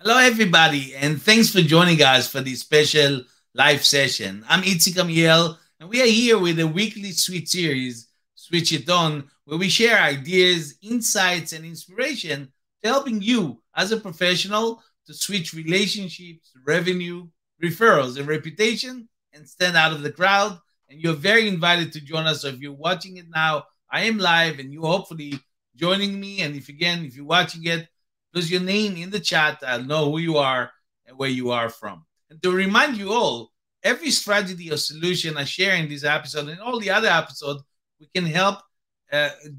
Hello, everybody, and thanks for joining us for this special live session. I'm Itzik Amiel, and we are here with a weekly switch series, Switch It On, where we share ideas, insights, and inspiration to helping you as a professional to switch relationships, revenue, referrals, and reputation and stand out of the crowd. And you're very invited to join us. So if you're watching it now, I am live, and you hopefully joining me. And if you're watching it, there's your name in the chat. I'll know who you are and where you are from. And to remind you all, every strategy or solution I share in this episode and all the other episodes, we can help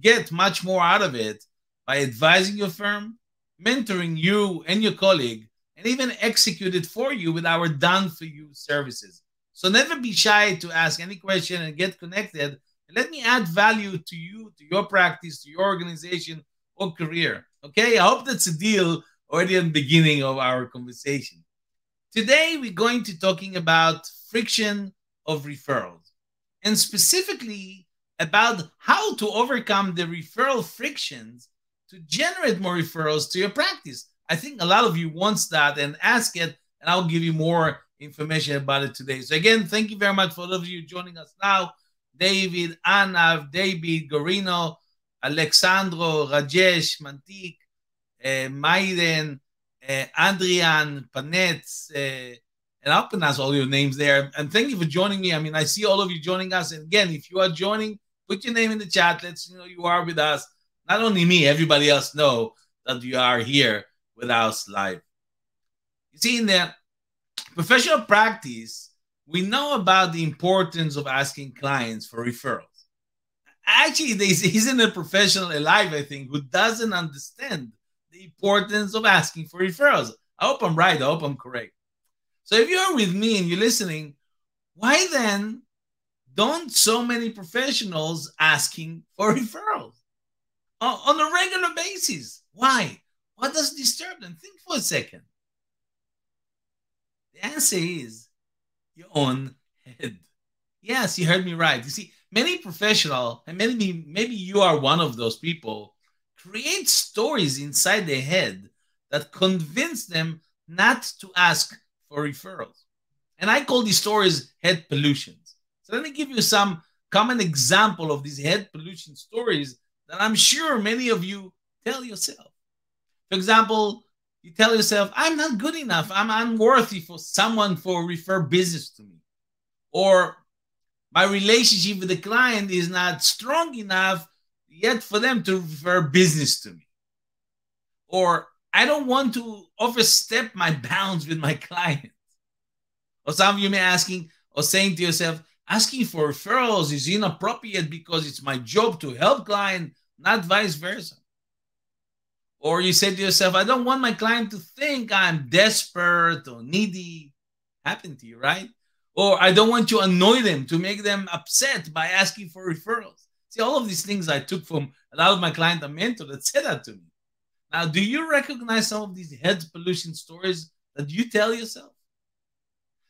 get much more out of it by advising your firm, mentoring you and your colleague, and even execute it for you with our done for you services. So never be shy to ask any question and get connected. And let me add value to you, to your practice, to your organization or career. Okay, I hope that's a deal already at the beginning of our conversation. Today, we're going to talking about friction of referrals, and specifically about how to overcome the referral frictions to generate more referrals to your practice. I think a lot of you wants that and ask it, and I'll give you more information about it today. So again, thank you very much for those of you joining us now. David, Anav, David, Gorino, Alexandro, Rajesh, Mantik, Maiden, Adrian, Panetz, and I'll pronounce all your names there. And thank you for joining me. I mean, I see all of you joining us. And again, if you are joining, put your name in the chat. Let's know you are with us. Not only me, everybody else know that you are here with us live. You see, in the professional practice, we know about the importance of asking clients for referrals. Actually, there isn't a professional alive, I think, who doesn't understand the importance of asking for referrals. I hope I'm right. I hope I'm correct. So if you're with me and you're listening, why then don't so many professionals asking for referrals on a regular basis? Why? What does disturb them? Think for a second. The answer is your own head. Yes, you heard me right. You see, many professionals, and maybe you are one of those people, create stories inside their head that convince them not to ask for referrals. And I call these stories head pollutions. So let me give you some common example of these head pollution stories that I'm sure many of you tell yourself. For example, you tell yourself, I'm not good enough. I'm unworthy for someone to refer business to me. Or my relationship with the client is not strong enough yet for them to refer business to me. Or I don't want to overstep my bounds with my clients. Or some of you may asking or saying to yourself, asking for referrals is inappropriate because it's my job to help client, not vice versa. Or you say to yourself, I don't want my client to think I'm desperate or needy. Happened to you, right? Or I don't want to annoy them, to make them upset by asking for referrals. See, all of these things I took from a lot of my clients and mentors that said that to me. Now, do you recognize some of these head pollution stories that you tell yourself?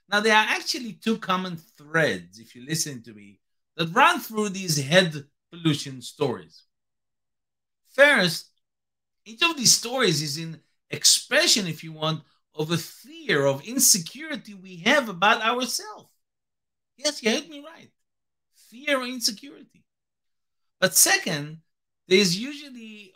Now, there are actually two common threads, if you listen to me, that run through these head pollution stories. First, each of these stories is an expression, if you want, of a fear of insecurity we have about ourselves. Yes, you heard me right. Fear or insecurity. But second, there's usually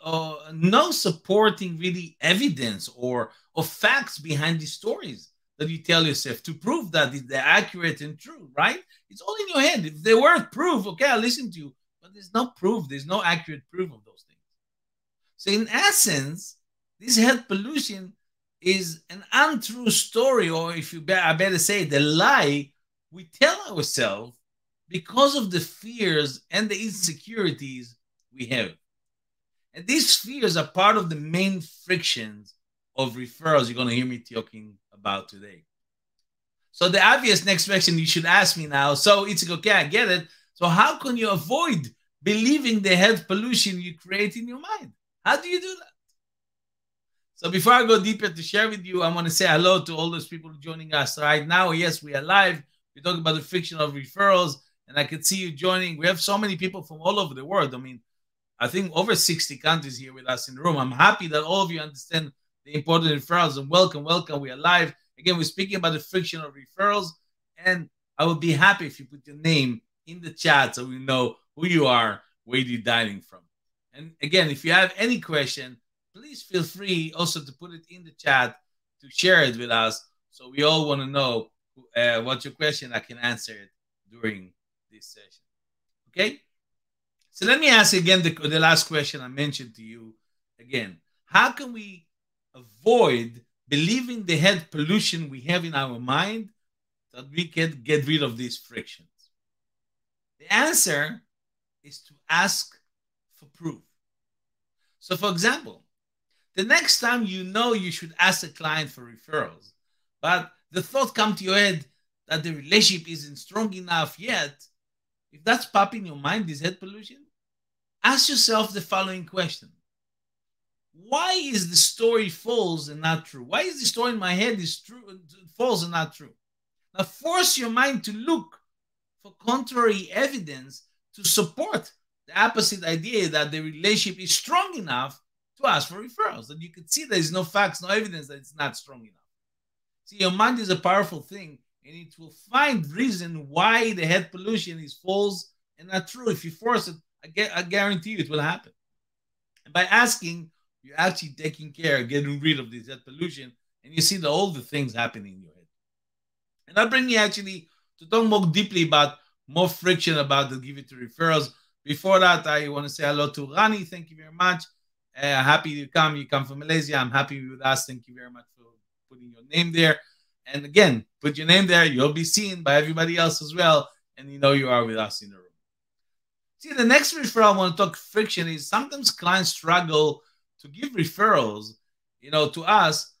no supporting really evidence or facts behind these stories that you tell yourself to prove that they're accurate and true, right? It's all in your head. If they weren't proof, okay, I'll listen to you. But there's no proof. There's no accurate proof of those things. So in essence, this head pollution is an untrue story, or if you I better say, the lie we tell ourselves because of the fears and the insecurities we have. And these fears are part of the main frictions of referrals you're going to hear me talking about today. So the obvious next question you should ask me now, so it's okay, I get it. So how can you avoid believing the head pollution you create in your mind? How do you do that? So before I go deeper to share with you, I want to say hello to all those people joining us right now. Yes, we are live. We're talking about the friction of referrals, and I can see you joining. We have so many people from all over the world. I mean, I think over 60 countries here with us in the room. I'm happy that all of you understand the important referrals. And welcome, welcome. We are live. Again, we're speaking about the friction of referrals. And I would be happy if you put your name in the chat so we know who you are, where you're dialing from. And again, if you have any question, please feel free also to put it in the chat to share it with us. So we all want to know what's your question. I can answer it during this session. Okay? So let me ask again the last question I mentioned to you again. How can we avoid believing the head pollution we have in our mind that we can get rid of these frictions? The answer is to ask for proof. So for example, the next time you know you should ask a client for referrals, but the thought comes to your head that the relationship isn't strong enough yet, if that's popping in your mind, this head pollution, ask yourself the following question. Why is the story false and not true? Why is the story in my head is true, false and not true? Now force your mind to look for contrary evidence to support the opposite idea that the relationship is strong enough to ask for referrals. That you can see there's no facts, no evidence that it's not strong enough. See, your mind is a powerful thing, and it will find reason why the head pollution is false and not true. If you force it, I guarantee you it will happen. And by asking, you're actually taking care of getting rid of this head pollution, and you see all the things happening in your head. And that brings me actually to talk more deeply about more friction about the give it to referrals. Before that, I want to say hello to Rani. Thank you very much. Happy you come. You come from Malaysia. I'm happy with us. Thank you very much for putting your name there. And again, put your name there. You'll be seen by everybody else as well. And you know you are with us in the room. See, the next referral I want to talk friction is sometimes clients struggle to give referrals, to us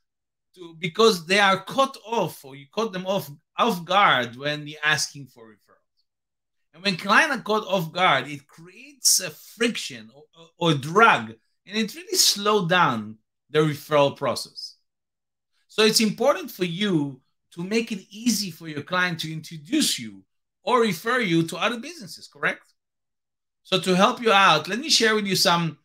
because they are caught off, or you caught them off guard when you're asking for referrals. And when clients are caught off guard, it creates a friction or drag, and it really slows down the referral process. So it's important for you to make it easy for your client to introduce you or refer you to other businesses, correct? So to help you out, let me share with you some,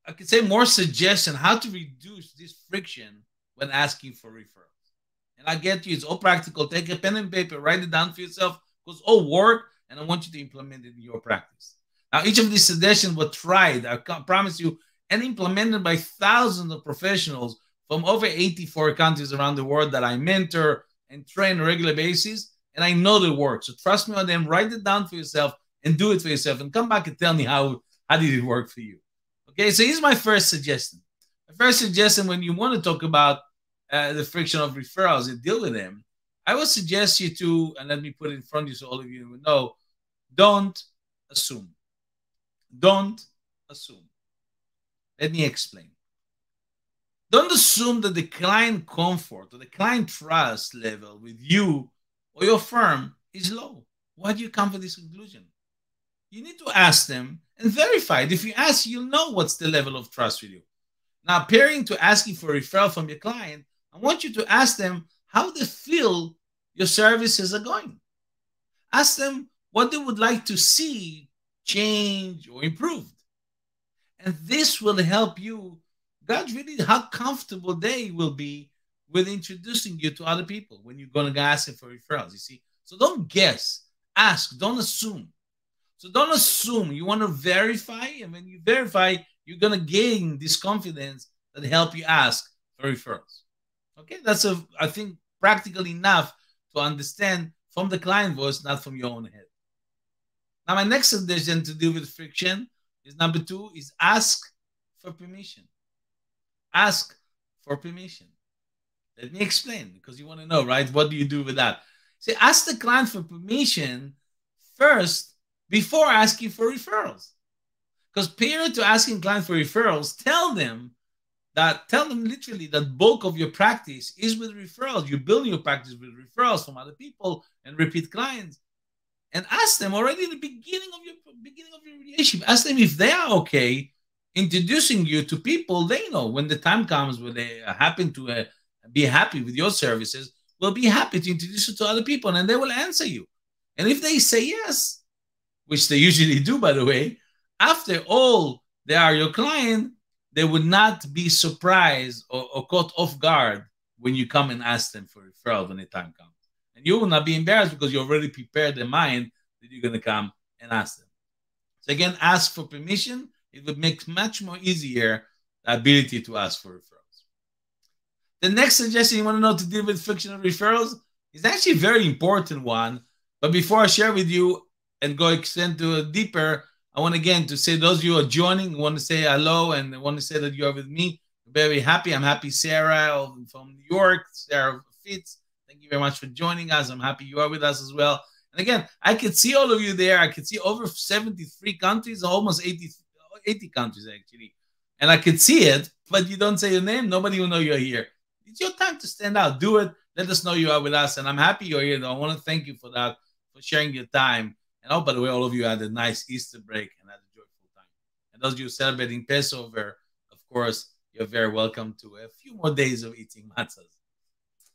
I could say, more suggestions how to reduce this friction when asking for referrals. And I get you, it's all practical. Take a pen and paper, write it down for yourself, because all work, and I want you to implement it in your practice. Now, each of these suggestions were tried, I promise you, and implemented by thousands of professionals from over 84 countries around the world that I mentor and train on a regular basis, and I know they work. So trust me on them, write it down for yourself, and do it for yourself, and come back and tell me how did it work for you. Okay, so here's my first suggestion. The first suggestion, when you want to talk about the friction of referrals and deal with them, I would suggest you to, and let me put it in front of you so all of you will know, don't assume. Don't assume. Let me explain. Don't assume that the client comfort or the client trust level with you or your firm is low. Why do you come to this conclusion? You need to ask them and verify it. If you ask, you'll know what's the level of trust with you. Now, pairing to asking for a referral from your client, I want you to ask them how they feel your services are going. Ask them what they would like to see change or improved. And this will help you gauge really how comfortable they will be with introducing you to other people when you're going to ask them for referrals, you see. So don't guess, ask, don't assume. So don't assume. You want to verify, and when you verify, you're going to gain this confidence that help you ask for referrals. Okay, that's, I think, practical enough to understand from the client voice, not from your own head. Now, my next suggestion to deal with friction is number 2, is ask for permission. Ask for permission. Let me explain, because you want to know, right? What do you do with that? See, ask the client for permission first before asking for referrals. Because prior to asking clients for referrals, tell them literally that bulk of your practice is with referrals. You're building your practice with referrals from other people and repeat clients. And ask them already in the beginning of your relationship. Ask them if they are okay introducing you to people they know. When the time comes where they happen to be happy with your services, will be happy to introduce you to other people, and they will answer you. And if they say yes, which they usually do, by the way, after all, they are your client, they would not be surprised or caught off guard when you come and ask them for referral when the time comes. And you will not be embarrassed because you already prepared the mind that you're going to come and ask them. So again, ask for permission. It would make much more easier the ability to ask for referrals. The next suggestion you want to know to deal with frictional referrals is actually a very important one. But before I share with you and go extend to a deeper, I want again to say those of you who are joining, want to say hello and want to say that you are with me. Very happy. I'm happy Sarah from New York, Sarah Fitz. Thank you very much for joining us. I'm happy you are with us as well. And again, I could see all of you there. I could see over 73 countries, almost 80 countries actually. And I could see it, but you don't say your name. Nobody will know you're here. It's your time to stand out. Do it. Let us know you are with us. And I'm happy you're here. I want to thank you for that, for sharing your time. And oh, by the way, all of you had a nice Easter break and had a joyful time. And those of you celebrating Passover, of course, you're very welcome to a few more days of eating matzahs.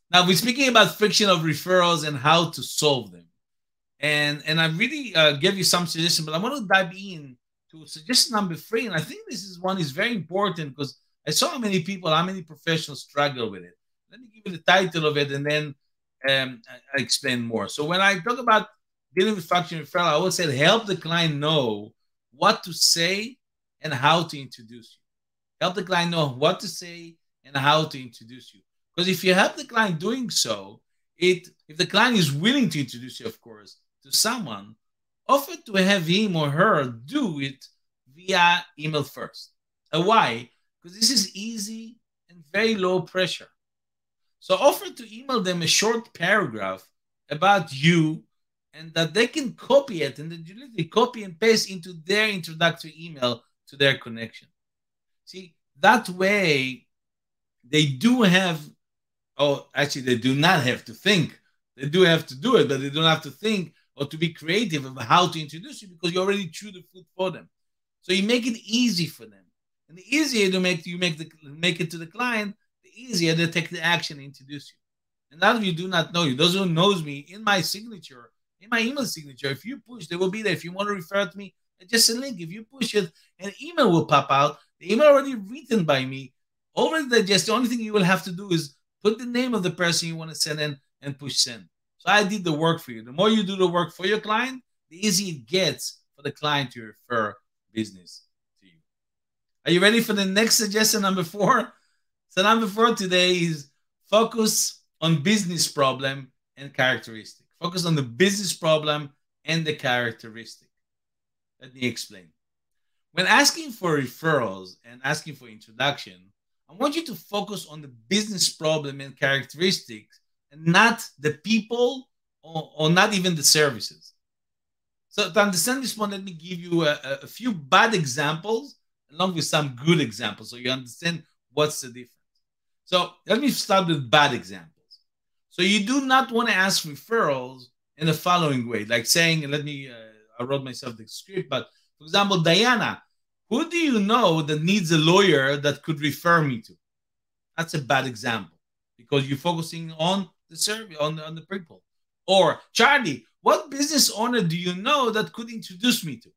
Now, we're speaking about friction of referrals and how to solve them. And I really gave you some suggestions, but I want to dive in to suggestion number 3. And I think this is one is very important because I saw how many people, how many professionals struggle with it. Let me give you the title of it and then I explain more. So when I talk about dealing with friction referral, I always say help the client know what to say and how to introduce you. Help the client know what to say and how to introduce you. Because if you help the client doing so, if the client is willing to introduce you, of course, to someone, offer to have him or her do it via email first. Why? Because this is easy and very low pressure. So offer to email them a short paragraph about you and that they can copy it and then literally copy and paste into their introductory email to their connection. See, that way they do have, oh, actually they do not have to think. They do have to do it, but they don't have to think or to be creative about how to introduce you because you already chew the food for them. So you make it easy for them. And the easier to make it to the client, the easier they take the action and introduce you. And a lot of you do not know you. Those who knows me, in my signature, in my email signature, if you push, they will be there. If you want to refer to me, just a link. If you push it, an email will pop out. The email already written by me, already digest. The only thing you will have to do is put the name of the person you want to send in and push send. So I did the work for you. The more you do the work for your client, the easier it gets for the client to refer business to you. Are you ready for the next suggestion, number 4? So number 4 today is focus on business problem and characteristic. Focus on the business problem and the characteristic. Let me explain. When asking for referrals and asking for introduction, I want you to focus on the business problem and characteristics and not the people or not even the services. So to understand this one, let me give you a few bad examples along with some good examples so you understand what's the difference. So let me start with bad examples. So you do not want to ask referrals in the following way, like saying, I wrote myself the script, but for example, Diana, who do you know that needs a lawyer that could refer me to? That's a bad example because you're focusing on the survey, on the people. Or Charlie, what business owner do you know that could introduce me to?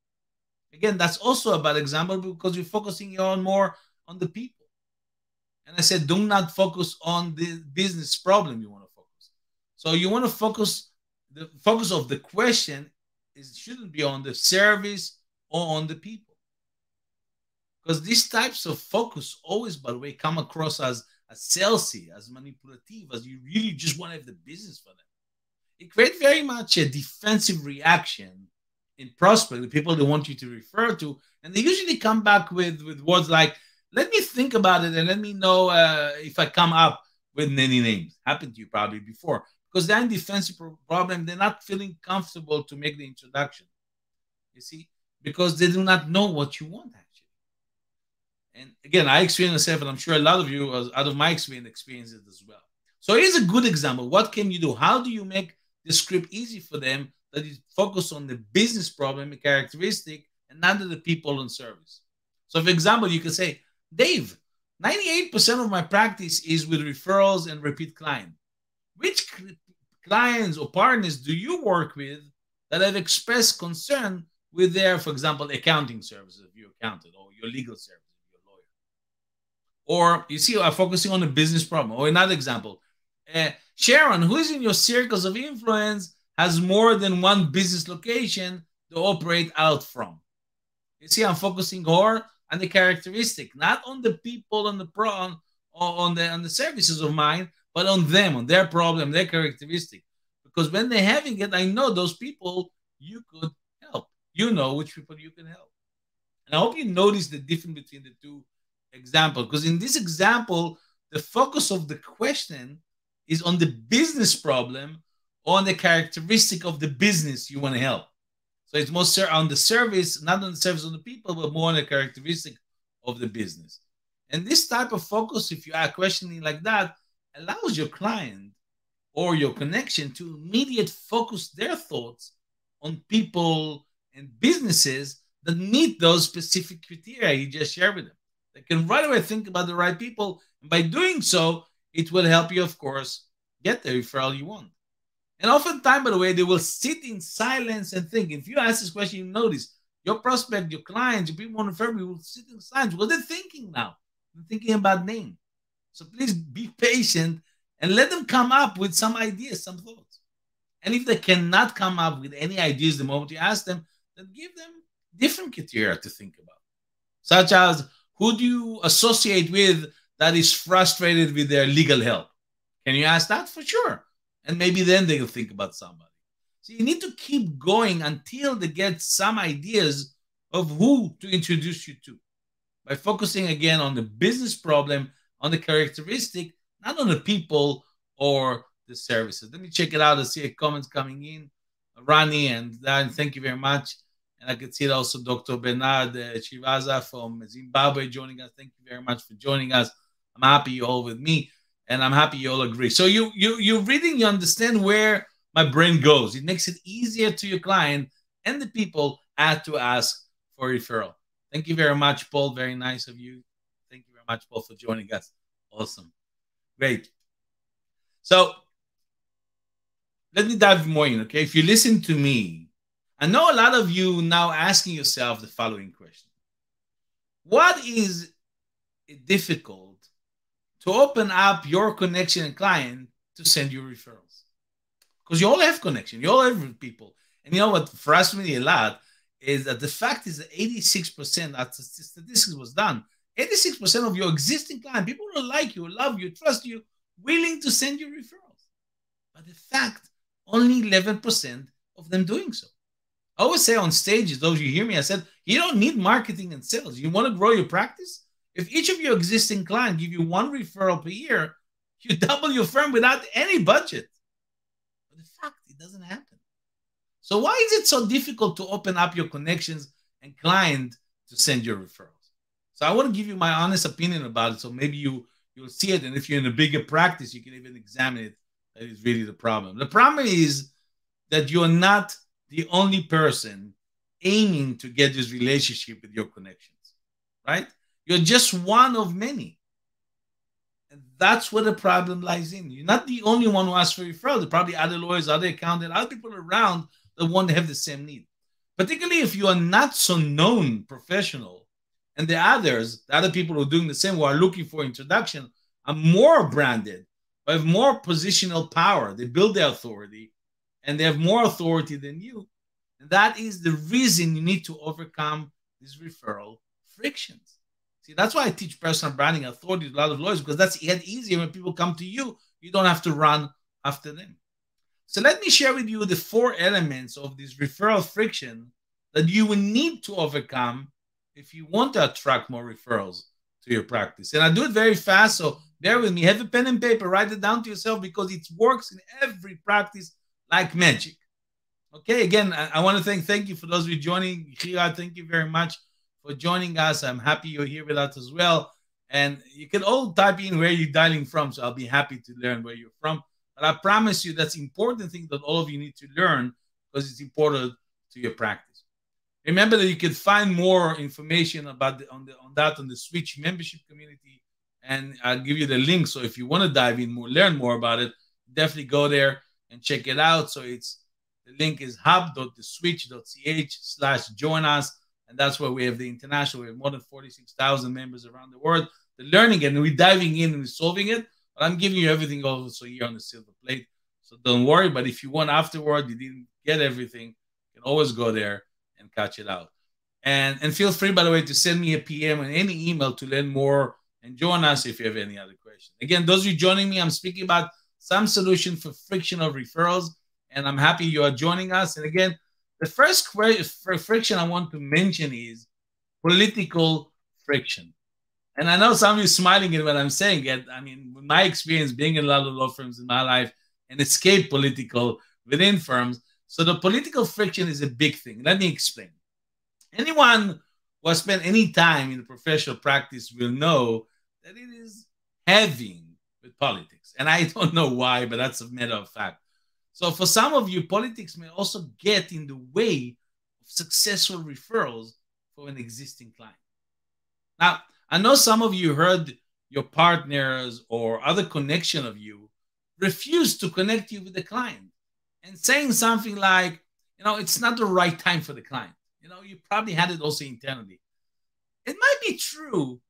Again, that's also a bad example because you're focusing on more on the people. And I said, do not focus on the business problem you want to focus. So you want to focus, the focus of the question shouldn't be on the service or on the people. Because these types of focus always, by the way, come across as salesy, as manipulative, as you really just want to have the business for them. It creates very much a defensive reaction in prospect, the people they want you to refer to. And they usually come back with words like, let me think about it and let me know if I come up with many names. Happened to you probably before. Because they're in defensive problem, they're not feeling comfortable to make the introduction. You see? Because they do not know what you want, actually. And again, I experienced myself, and I'm sure a lot of you, out of my experience it as well. So here's a good example. What can you do? How do you make the script easy for them that is focused on the business problem and characteristic and not the people and service? So for example, you can say, Dave, 98% of my practice is with referrals and repeat client. Which clients or partners do you work with that have expressed concern with their, for example, accounting services, if you're accountant, or your legal services, if you're a lawyer? Or you see, I'm focusing on a business problem. Or another example, Sharon, who is in your circles of influence, has more than one business location to operate out from. You see, I'm focusing more on the characteristic, not on the people, on the on the services of mine, but on them, on their problem, their characteristic. Because when they're having it, I know those people you could help. You know which people you can help. And I hope you notice the difference between the two examples. Because in this example, the focus of the question is on the business problem, on the characteristic of the business you want to help. So it's more on the service, not on the service of the people, but more on the characteristic of the business. And this type of focus, if you are questioning like that, allows your client or your connection to immediately focus their thoughts on people and businesses that meet those specific criteria you just shared with them. They can right away think about the right people. And by doing so, it will help you, of course, get the referral you want. And oftentimes, by the way, they will sit in silence and think. If you ask this question, you notice your prospect, your clients, your people want to refer you will sit in silence. What they're thinking now? They're thinking about name. So please be patient and let them come up with some ideas, some thoughts. And if they cannot come up with any ideas the moment you ask them, then give them different criteria to think about, such as who do you associate with that is frustrated with their legal help? Can you ask that? For sure. And maybe then they'll think about somebody. So you need to keep going until they get some ideas of who to introduce you to, by focusing again on the business problem, on the characteristic, not on the people or the services. Let me check it out and see comments coming in. Rani and Dan, thank you very much. And I can see it also Dr. Bernard Chivaza from Zimbabwe joining us. Thank you very much for joining us. I'm happy you're all with me, and I'm happy you all agree. So you're reading, you understand where my brain goes. It makes it easier to your client and the people to ask for referral. Thank you very much, Paul. Very nice of you. Thank you very much, Paul, for joining us. Awesome. Great. So let me dive more in, okay? If you listen to me, I know a lot of you now asking yourself the following question. What is it difficult to open up your connection and client to send you referrals? Because you all have connection. You all have people. And you know what frustrates me a lot is that the fact is that 86%, that statistics was done, 86% of your existing clients, people who like you, love you, trust you, willing to send you referrals. But the fact, only 11% of them doing so. I always say on stages, those you hear me, I said, you don't need marketing and sales. You want to grow your practice? If each of your existing clients give you one referral per year, you double your firm without any budget. But the fact, it doesn't happen. So why is it so difficult to open up your connections and client to send your referrals? So I want to give you my honest opinion about it. So maybe you'll see it. And if you're in a bigger practice, you can even examine it. That is really the problem. The problem is that you're not the only person aiming to get this relationship with your connections, right? You're just one of many. And that's where the problem lies in. You're not the only one who asks for referral. There are probably other lawyers, other accountants, other people around that want to have the same need. Particularly if you are not so known professional, and the other people who are doing the same, who are looking for introduction, are more branded, have more positional power. They build their authority, and they have more authority than you. And that is the reason you need to overcome these referral frictions. See, that's why I teach personal branding authority to a lot of lawyers, because that's yet easier when people come to you. You don't have to run after them. So let me share with you the 4 elements of this referral friction that you will need to overcome if you want to attract more referrals to your practice. And I do it very fast, so bear with me. Have a pen and paper, write it down to yourself, because it works in every practice like magic. Okay, again, I want to thank you for those of you joining. Hira, thank you very much for joining us. I'm happy you're here with us as well. And you can all type in where you're dialing from, so I'll be happy to learn where you're from. But I promise you that's important thing that all of you need to learn, because it's important to your practice. Remember that you can find more information about on the Switch membership community, and I'll give you the link. So if you want to dive in more, learn more about it, definitely go there and check it out. So the link is hub.theswitch.ch/join us. And that's where we have the international. We have more than 46,000 members around the world the learning and we're diving in and solving it. But I'm giving you everything also here on the silver plate. So don't worry. But if you want afterward, you didn't get everything, you can always go there and catch it out. And feel free, by the way, to send me a PM and any email to learn more and join us if you have any other questions. Again, those of you joining me, I'm speaking about some solution for frictional referrals, and I'm happy you are joining us. And again, the first friction I want to mention is political friction. And I know some of you smiling at what I'm saying. I mean, with my experience being in a lot of law firms in my life and escape political within firms, so the political friction is a big thing. Let me explain. Anyone who has spent any time in professional practice will know that it is heavy with politics. And I don't know why, but that's a matter of fact. So for some of you, politics may also get in the way of successful referrals for an existing client. Now, I know some of you heard your partners or other connection of you refuse to connect you with the client and saying something like, it's not the right time for the client. You probably had it also internally. It might be true,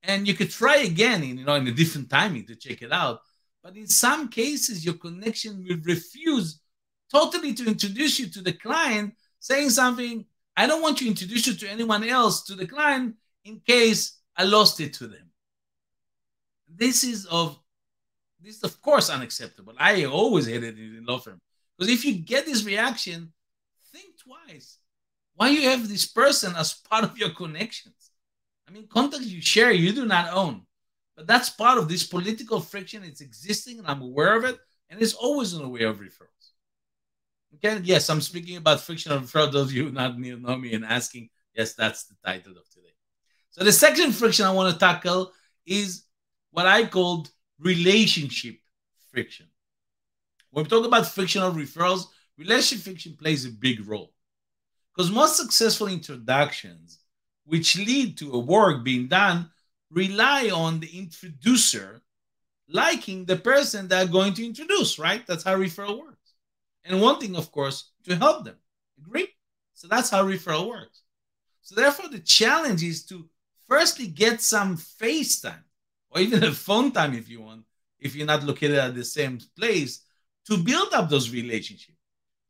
and you could try again in a different timing to check it out. But in some cases, your connection will refuse totally to introduce you to the client, saying something, I don't want to introduce you to anyone else to the client in case I lost it to them. This is of course unacceptable. I always hate it in law firm. Because if you get this reaction, think twice. Why you have this person as part of your connections? I mean, contacts you share, you do not own. But that's part of this political friction. It's existing, and I'm aware of it, and it's always in the way of referrals. Okay, yes, I'm speaking about friction of referral. Those of you who not know me and asking, yes, that's the title of today. So the second friction I want to tackle is what I called relationship friction. When we talk about frictional referrals, relationship friction plays a big role. Because most successful introductions, which lead to a work being done, rely on the introducer liking the person they're going to introduce, right? That's how referral works. And wanting, of course, to help them. Agree? So that's how referral works. So therefore, the challenge is to firstly get some face time, or even a phone time if you want, if you're not located at the same place, to build up those relationships.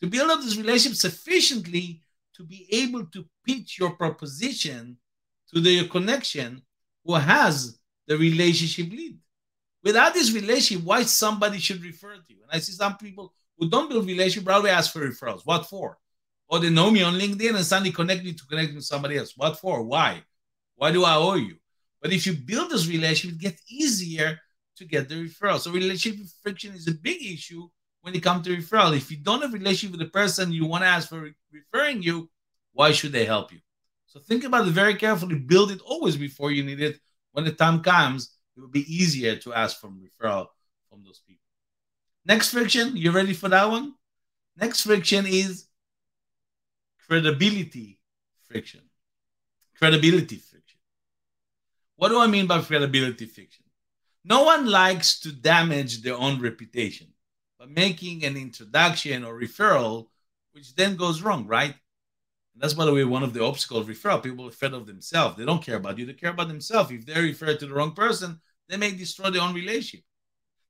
To build up this relationship sufficiently to be able to pitch your proposition to the connection who has the relationship lead. Without this relationship, why somebody should refer to you? And I see some people who don't build relationship probably ask for referrals. What for? Or they know me on LinkedIn and suddenly connect me to somebody else. What for? Why? Why do I owe you? But if you build this relationship, it gets easier to get the referral. So relationship friction is a big issue when it comes to referral. If you don't have a relationship with the person you want to ask for referring you, why should they help you? So think about it very carefully. Build it always before you need it. When the time comes, it will be easier to ask for referral from those people. Next friction, you ready for that one? Next friction is credibility friction. Credibility friction. What do I mean by credibility friction? No one likes to damage their own reputation by making an introduction or referral, which then goes wrong, right? And that's, by the way, one of the obstacles of referral. People are afraid of themselves. They don't care about you. They care about themselves. If they refer to the wrong person, they may destroy their own relationship.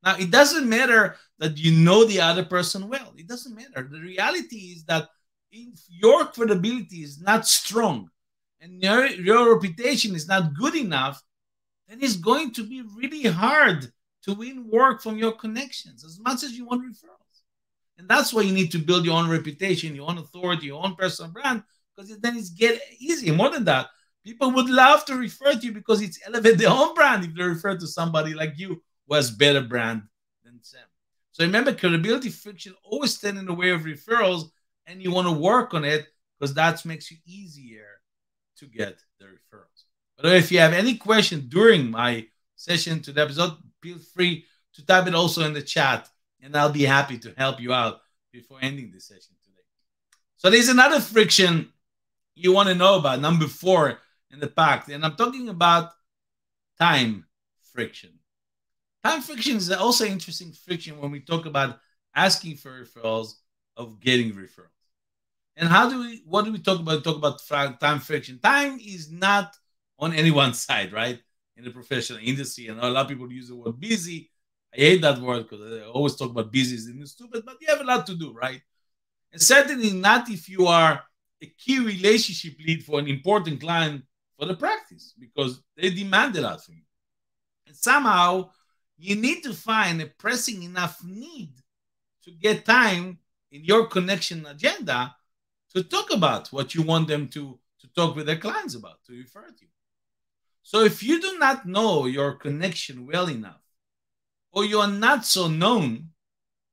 Now, it doesn't matter that you know the other person well. It doesn't matter. The reality is that if your credibility is not strong and your reputation is not good enough, then it's going to be really hard to win work from your connections as much as you want referrals. And that's why you need to build your own reputation, your own authority, your own personal brand, because then it's get easy. More than that, people would love to refer to you because it's elevate their own brand if they refer to somebody like you who has better brand than them. So remember, credibility friction always stand in the way of referrals, and you want to work on it because that makes you easier to get the referrals. But if you have any question during my session to the episode, feel free to type it also in the chat, and I'll be happy to help you out before ending the session today. So there's another friction you want to know about, number 4 in the pack, and I'm talking about time friction. Time friction is also interesting friction when we talk about asking for referrals, of getting referrals. And what do we talk about? We talk about time friction. Time is not on anyone's side, right? in the professional industry. I know a lot of people use the word busy. I hate that word because I always talk about busy is stupid, but you have a lot to do, right? And certainly not if you are a key relationship lead for an important client for the practice, because they demand a lot from you. And somehow you need to find a pressing enough need to get time in your connection agenda to talk about what you want them to talk with their clients about, to refer to you. So if you do not know your connection well enough, or you are not so known,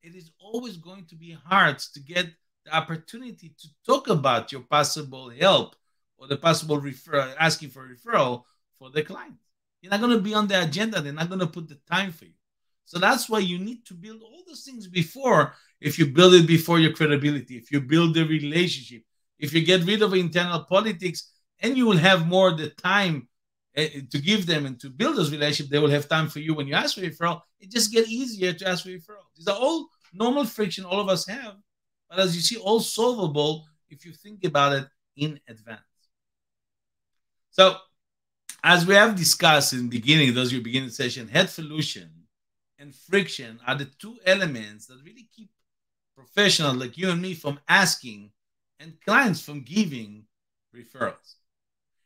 it is always going to be hard to get the opportunity to talk about your possible help or the possible referral, asking for a referral for the client. You're not going to be on the agenda. They're not going to put the time for you. So that's why you need to build all those things before. If you build it before your credibility, if you build the relationship, if you get rid of internal politics, and you will have more the time to give them and to build those relationships, they will have time for you when you ask for a referral. It just gets easier to ask for a referral. These are all normal friction all of us have, but as you see, all solvable if you think about it in advance. So, as we have discussed in the beginning, those your beginning session, head solution and friction are the two elements that really keep professionals like you and me from asking and clients from giving referrals.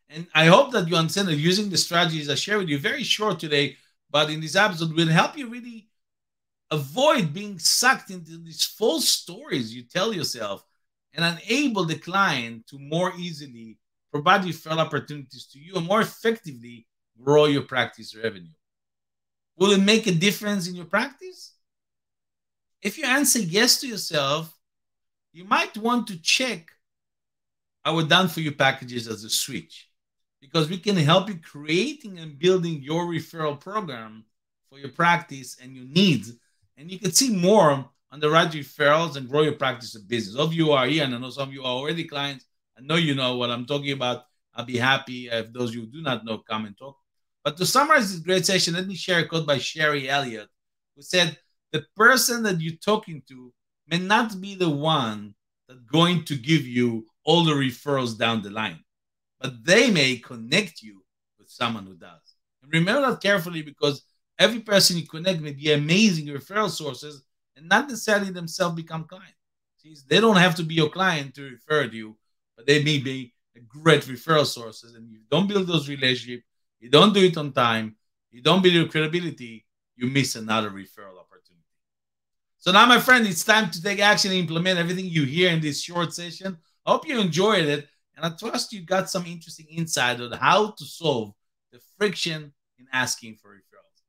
And I hope that you understand that using the strategies I share with you, very short today, but in this episode will help you really avoid being sucked into these false stories you tell yourself and enable the client to more easily provide referral opportunities to you and more effectively grow your practice revenue. Will it make a difference in your practice? If you answer yes to yourself, you might want to check our done for you packages as a switch, because we can help you creating and building your referral program for your practice and your needs. And you can see more on the right referrals and grow your practice of business. All of you are here, and I know some of you are already clients. I know you know what I'm talking about. I'll be happy if those of you who do not know come and talk. But to summarize this great session, let me share a quote by Sherry Elliott, who said, the person that you're talking to may not be the one that's going to give you all the referrals down the line, but they may connect you with someone who does. And remember that carefully, because every person you connect may be amazing referral sources and not necessarily themselves become clients. See, they don't have to be your client to refer to you, but they may be a great referral sources. And you don't build those relationships, you don't do it on time, you don't build your credibility, you miss another referral opportunity. So now, my friend, it's time to take action and implement everything you hear in this short session. I hope you enjoyed it. And I trust you got some interesting insight on how to solve the friction in asking for referrals.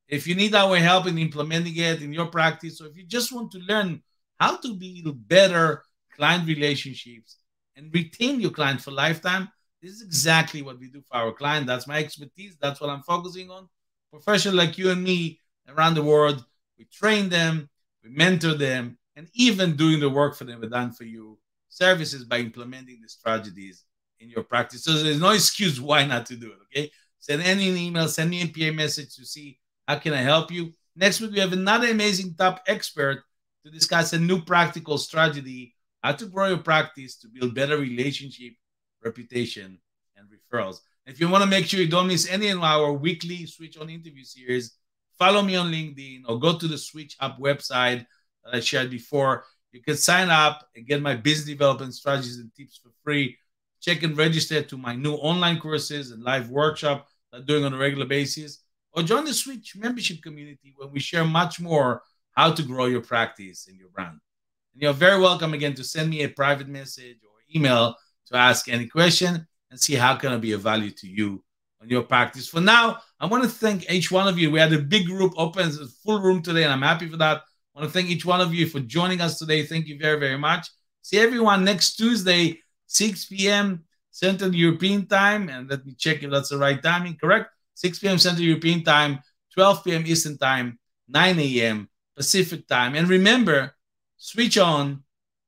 If you need our help in implementing it in your practice, or if you just want to learn how to build better client relationships and retain your client for lifetime, this is exactly what we do for our client. That's my expertise. That's what I'm focusing on. Professionals like you and me around the world, we train them, we mentor them, and even doing the work for them we've done for you services by implementing the strategies in your practice. So there's no excuse why not to do it, okay? Send any email, send me a PA message to see how can I help you. Next week, we have another amazing top expert to discuss a new practical strategy, how to grow your practice to build better relationship, reputation, and referrals. If you want to make sure you don't miss any of our weekly Switch On interview series, follow me on LinkedIn or go to the Switch Up website that I shared before. You can sign up and get my business development strategies and tips for free. Check and register to my new online courses and live workshop that I'm doing on a regular basis. Or join the Switch membership community where we share much more how to grow your practice and your brand. And you're very welcome again to send me a private message or email to ask any question and see how can I be of value to you on your practice. For now, I want to thank each one of you. We had a big group open, a full room today, and I'm happy for that. I want to thank each one of you for joining us today. Thank you very, very much. See everyone next Tuesday, 6 p.m. Central European Time. And let me check if that's the right timing. Correct? 6 p.m. Central European Time, 12 p.m. Eastern Time, 9 a.m. Pacific Time. And remember, switch on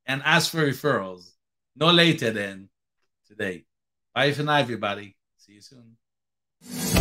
and ask for referrals no later than today. Bye for now, everybody. See you soon.